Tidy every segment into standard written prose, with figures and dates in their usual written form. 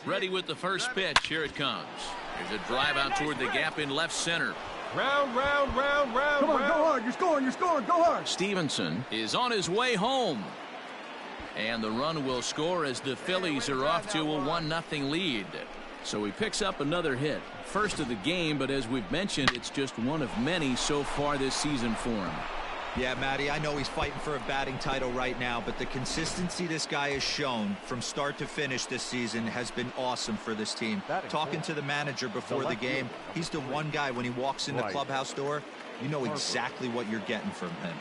Ready with the first pitch. Here it comes. There's a drive out toward the gap in left center. Round. Come on, go hard. You're scoring. Go hard. Stevenson is on his way home. And the run will score as the Phillies are off to a 1-0 lead. So he picks up another hit. First of the game, but as we've mentioned, it's just one of many so far this season for him. Yeah, Matty, I know he's fighting for a batting title right now, but the consistency this guy has shown from start to finish this season has been awesome for this team. Talking to the manager before the game, he's the one guy when he walks in the clubhouse door, you know exactly what you're getting from him.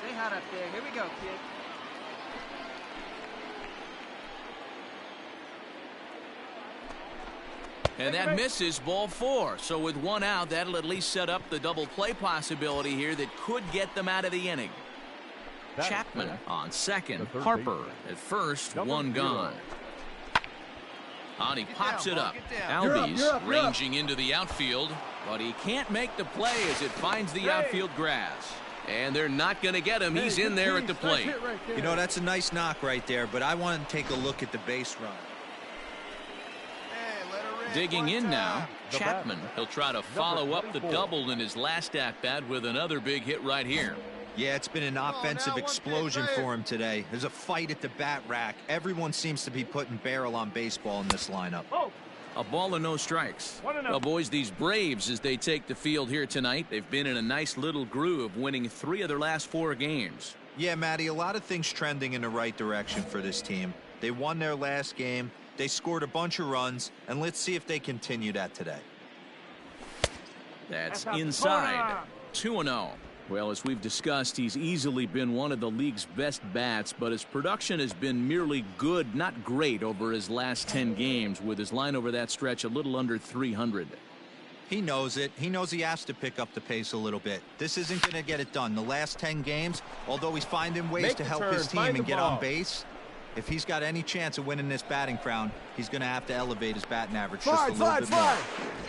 Stay hot up there. Here we go, kid. And that misses, ball 4. So with one out, that'll at least set up the double play possibility here that could get them out of the inning. Chapman on second. Harper at first, one gone. And he pops it up. Albies ranging into the outfield, but he can't make the play as it finds the outfield grass. And they're not going to get him. He's in there at the plate. You know, that's a nice knock right there, but I want to take a look at the base run. Digging in now, Chapman. He'll try to follow up the double in his last at-bat with another big hit right here. Yeah, it's been an offensive explosion for him today. There's a fight at the bat rack. Everyone seems to be putting barrel on baseball in this lineup. A ball and no strikes. Well, boys, these Braves, as they take the field here tonight, they've been in a nice little groove, winning 3 of their last 4 games. Yeah, Matty, a lot of things trending in the right direction for this team. They won their last game. They scored a bunch of runs, and let's see if they continue that today. That's inside. 2-0. Well, as we've discussed, he's easily been one of the league's best bats, but his production has been merely good, not great, over his last 10 games, with his line over that stretch a little under 300. He knows it. He knows he has to pick up the pace a little bit. This isn't going to get it done. The last 10 games, although he's finding ways to help his team and get on base, if he's got any chance of winning this batting crown, he's going to have to elevate his batting average just a little bit more.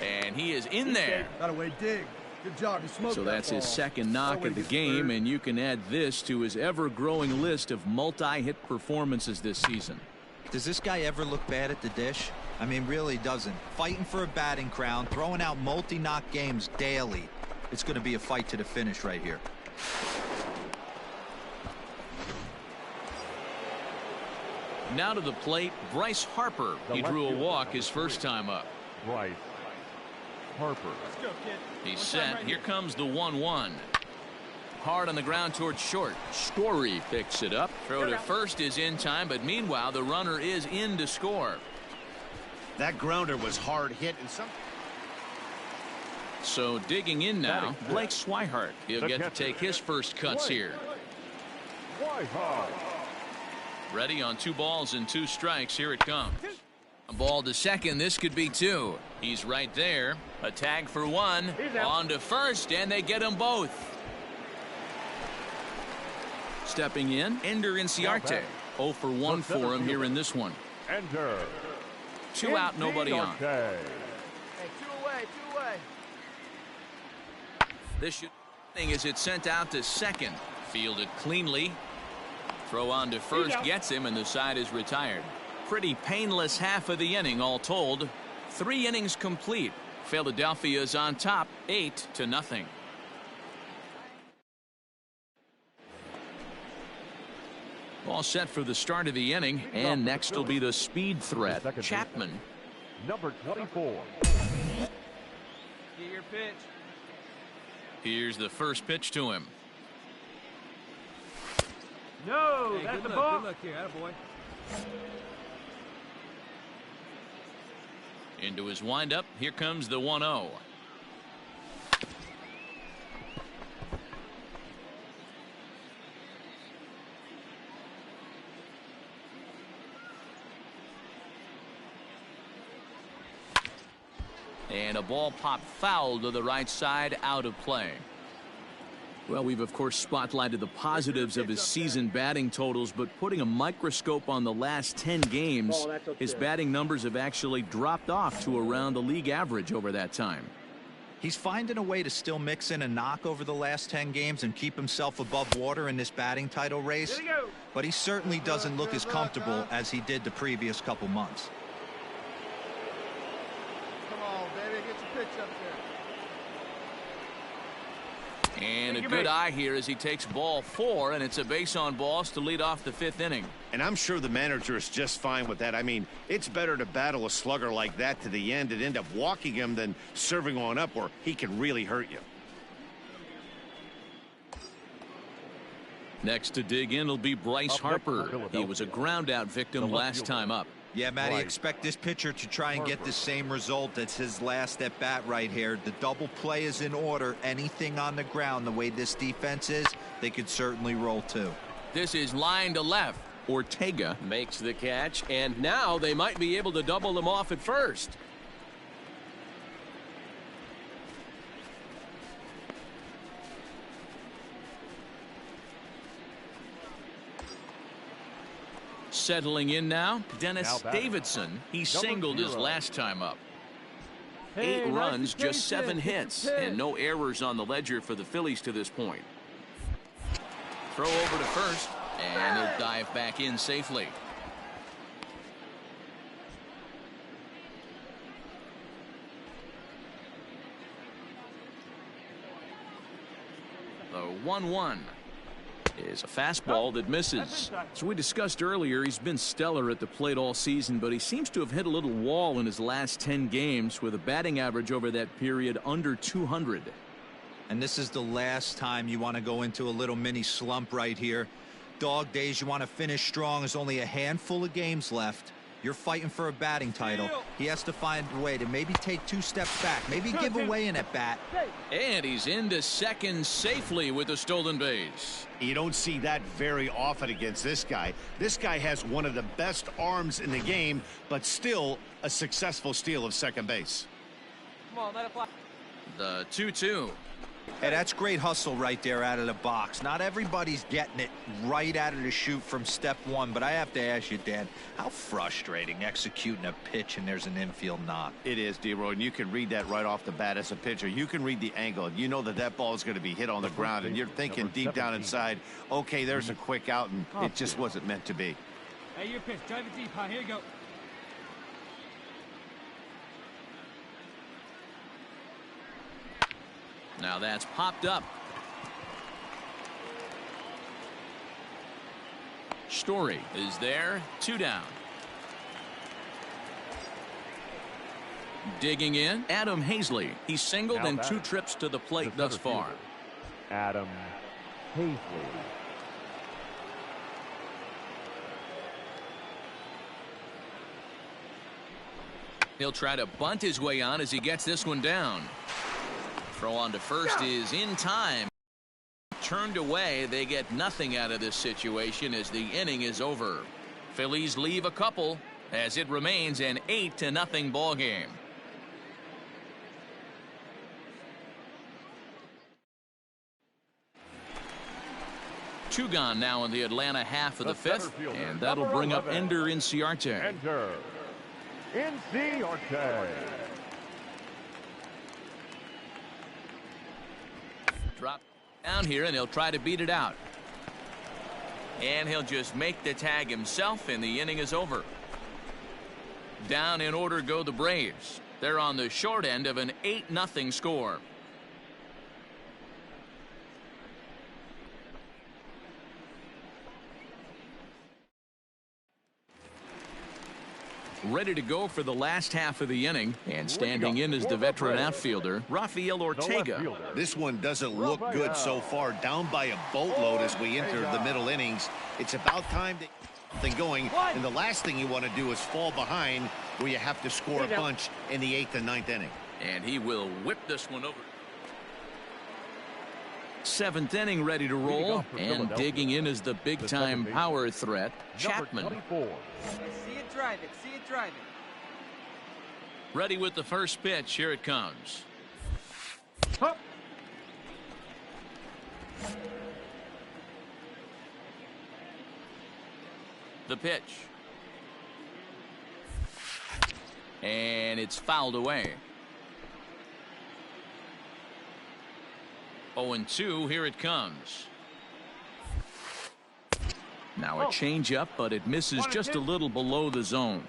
And he is in there. Got away, dig. Good job. You smoked so that's his second knock of the game, and you can add this to his ever-growing list of multi-hit performances this season. Does this guy ever look bad at the dish? I mean, really doesn't. Fighting for a batting crown, throwing out multi-knock games daily. It's going to be a fight to the finish right here. Now to the plate, Bryce Harper. He drew a walk his first time up. Bryce Harper. Let's go, kid. He's set. Here comes the 1-1. Hard on the ground towards short. Story picks it up. Throw to first is in time, but meanwhile the runner is in to score. That grounder was hard hit and some. So digging in now, Blake Swihart. He'll get to take his first cuts here. Ready on 2 balls and 2 strikes. Here it comes. A ball to second. This could be 2. He's right there. A tag for 1. On to first, and they get them both. Stepping in, Ender Inciarte. 0 for 1 for him here in this one. Ender. 2 out, nobody on. Hey, 2 away. This thing is it sent out to second. Fielded cleanly. Throw on to first gets him, and the side is retired. Pretty painless half of the inning all told. 3 innings complete. Philadelphia's on top 8-0. All set for the start of the inning, and next will be the speed threat, Chapman. Number 24. Get your pitch. Here's the first pitch to him. No, hey, that's the ball. Good luck here, attaboy. Into his windup. Here comes the 1-0. And a ball popped foul to the right side, out of play. Well, we've of course spotlighted the positives of his season batting totals, but putting a microscope on the last 10 games, his batting numbers have actually dropped off to around the league average over that time. He's finding a way to still mix in a knock over the last 10 games and keep himself above water in this batting title race, but he certainly doesn't look as comfortable as he did the previous couple months. pitch up there. And a good eye here as he takes ball 4, and it's a base on balls to lead off the 5th inning. And I'm sure the manager is just fine with that. I mean, it's better to battle a slugger like that to the end and end up walking him than serving on up where he can really hurt you. Next to dig in will be Bryce Harper. He was a ground-out victim last time up. Yeah, Matty, expect this pitcher to try and get the same result as his last at-bat right here. The double play is in order. Anything on the ground, the way this defense is, they could certainly roll too. This is line to left. Ortega makes the catch, and now they might be able to double them off at first. Settling in now, Dennis Davidson. He singled his last time up. 8 runs, just 7 hits, and no errors on the ledger for the Phillies to this point. Throw over to first, and he'll dive back in safely. The 1-1. Is a fastball that misses. As we discussed earlier, he's been stellar at the plate all season, but he seems to have hit a little wall in his last 10 games with a batting average over that period under 200. And this is the last time you want to go into a little mini slump right here. Dog days, you want to finish strong. There's only a handful of games left. You're fighting for a batting title. He has to find a way to maybe take 2 steps back, maybe give away an at-bat. And he's into second safely with a stolen base. You don't see that very often against this guy. This guy has one of the best arms in the game, but still a successful steal of second base. Come on, let it fly. The 2-2. Hey, that's great hustle right there out of the box. Not everybody's getting it right out of the chute from step 1, but I have to ask you, Dan, how frustrating executing a pitch and there's an infield knock. It is, D-Roy, and you can read that right off the bat as a pitcher. You can read the angle. You know that that ball is going to be hit on the ground, and you're thinking deep down inside, okay, there's a quick out, and it just wasn't meant to be. Hey, your pitch. Drive it deep, huh? Here you go. Now that's popped up. Story is there. 2 down. Digging in, Adam Hazley. He's singled in 2 trips to the plate thus far. Adam Hazley. He'll try to bunt his way on as he gets this one down. Throw on to first is in time. Turned away. They get nothing out of this situation as the inning is over. Phillies leave a couple as it remains an 8-0 ball game. Two gone now in the Atlanta half of the 5th, and that'll bring up Ender Inciarte. Ender Inciarte. Drop down here, and he'll try to beat it out. And he'll just make the tag himself, and the inning is over. Down in order go the Braves. They're on the short end of an 8-0 score. Ready to go for the last half of the inning, and standing in is the veteran outfielder, Rafael Ortega. This one doesn't look good so far. Down by a boatload as we enter the middle innings. It's about time to get something going, and the last thing you want to do is fall behind where you have to score a bunch in the 8th and 9th inning. And he will whip this one over. 7th inning ready to roll, and digging in is the big-time power threat, Chapman. See it, drive it. See it, drive it. Ready with the first pitch. Here it comes. The pitch. And it's fouled away. 0-2. Here it comes. Now a changeup, but it misses just a little below the zone.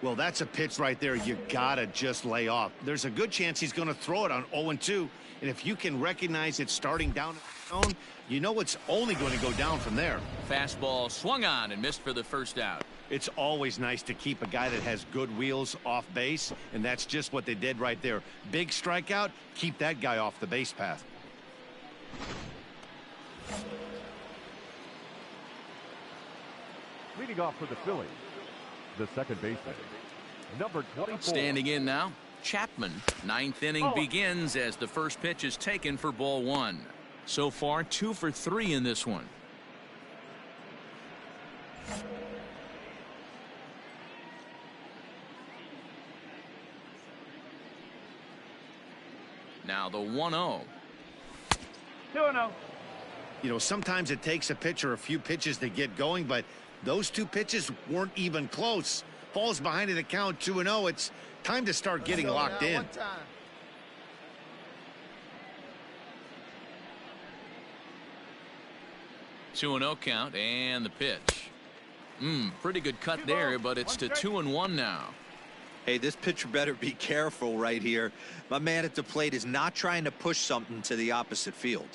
Well, that's a pitch right there you gotta just lay off. There's a good chance he's going to throw it on 0-2, and if you can recognize it starting down at the zone, you know it's only going to go down from there. Fastball swung on and missed for the first out. It's always nice to keep a guy that has good wheels off base, and that's just what they did right there. Big strikeout, keep that guy off the base path. Leading off for the Phillies, the second baseman, number 24. Standing in now, Chapman. Ninth inning begins as the first pitch is taken for ball one. So far, 2 for 3 in this one. Now the 1-0. 2-0. You know, sometimes it takes a pitcher a few pitches to get going, but those 2 pitches weren't even close. Falls behind in the count 2-0. It's time to start getting locked in. 2-0 count and the pitch. Pretty good cut there, but it's to 2-1 now. Hey, this pitcher better be careful right here. My man at the plate is not trying to push something to the opposite field.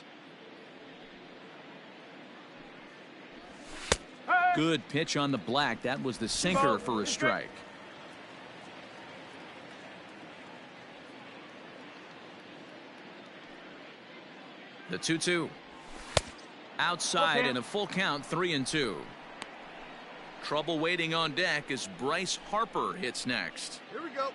Good pitch on the black. That was the sinker for a strike. The 2-2. Outside and a full count, 3-2. Trouble waiting on deck as Bryce Harper hits next. Here we go.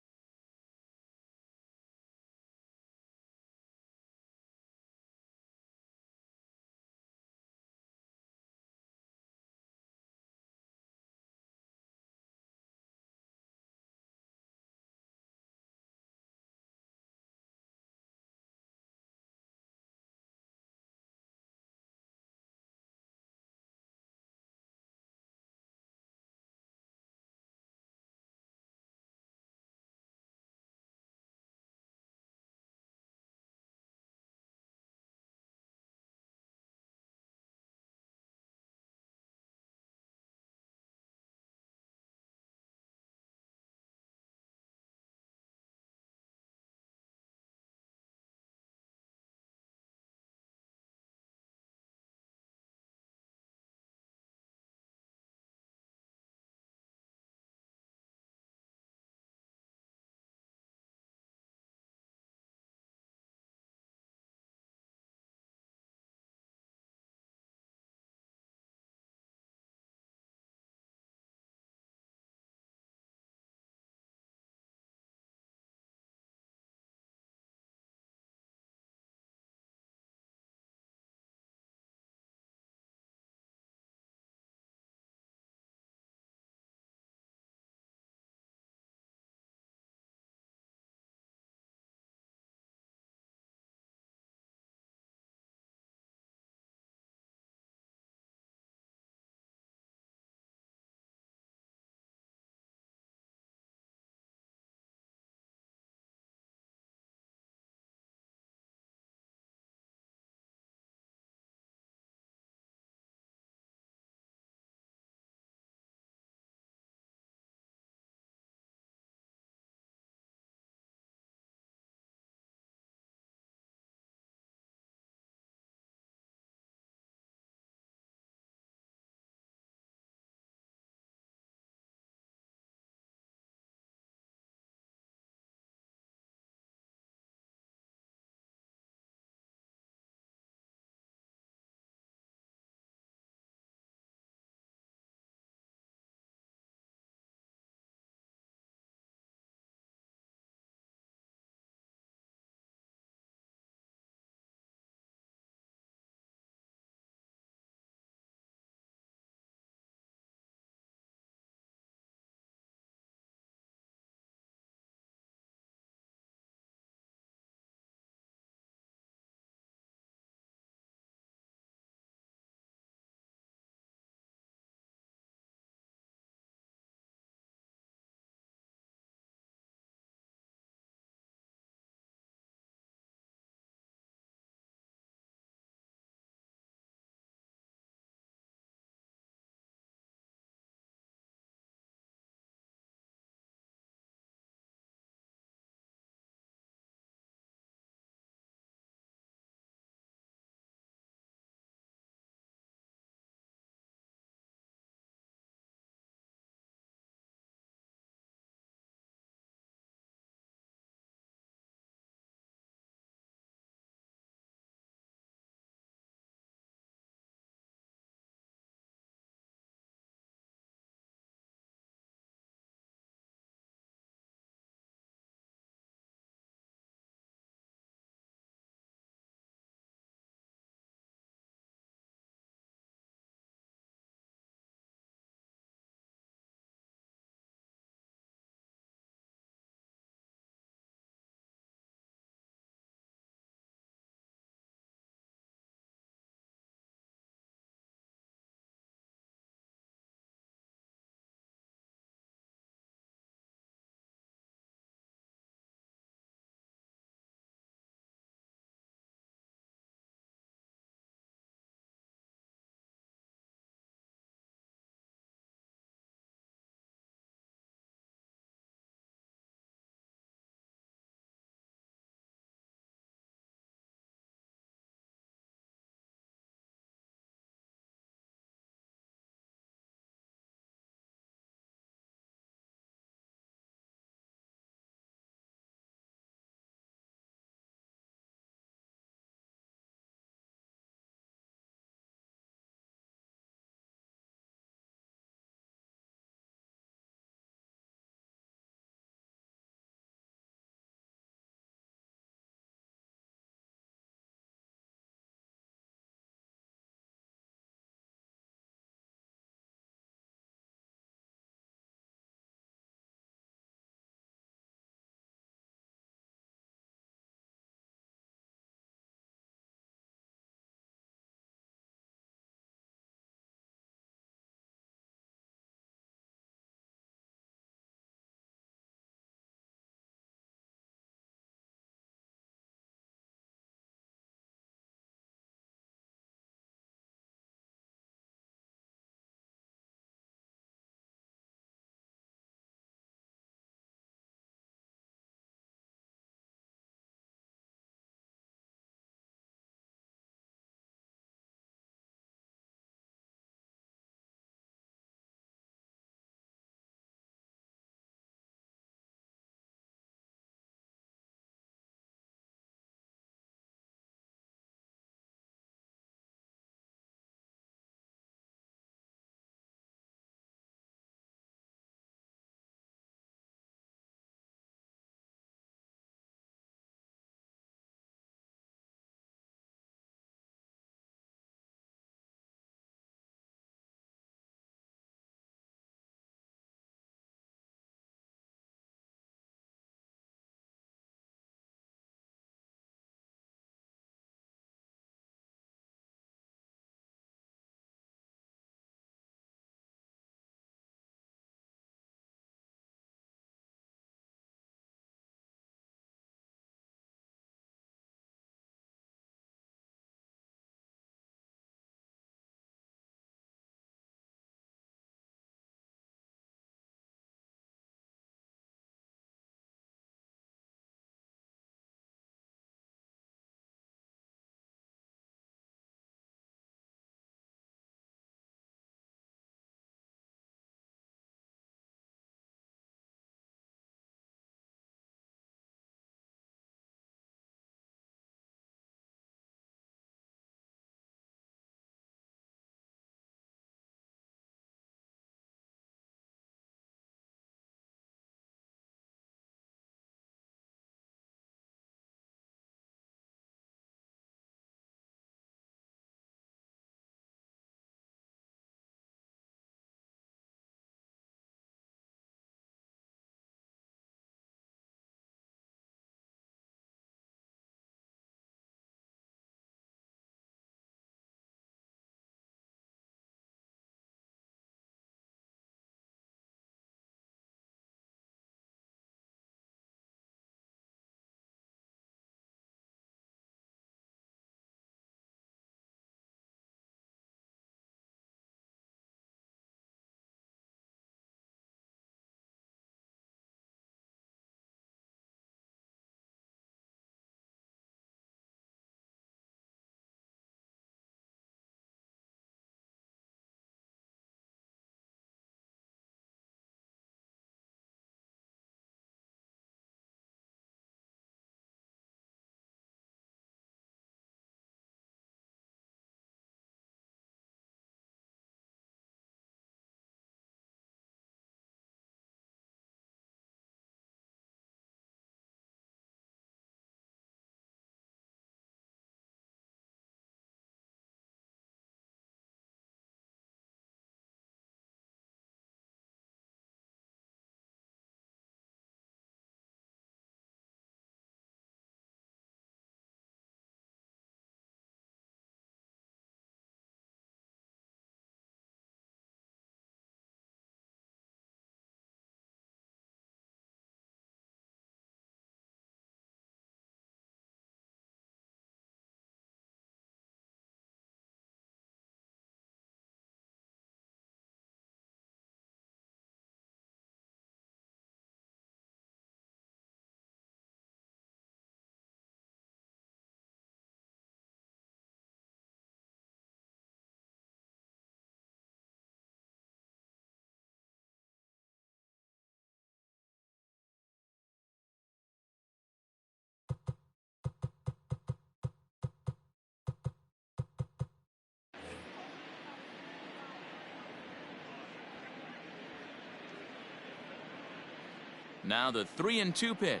Now the 3-2 pitch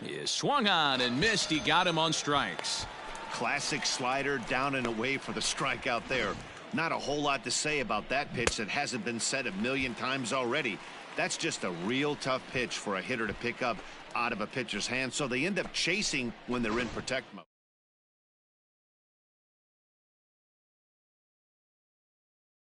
is swung on and missed. He got him on strikes. Classic slider down and away for the strikeout there. Not a whole lot to say about that pitch that hasn't been said a million times already. That's just a real tough pitch for a hitter to pick up out of a pitcher's hand, so they end up chasing when they're in protect mode.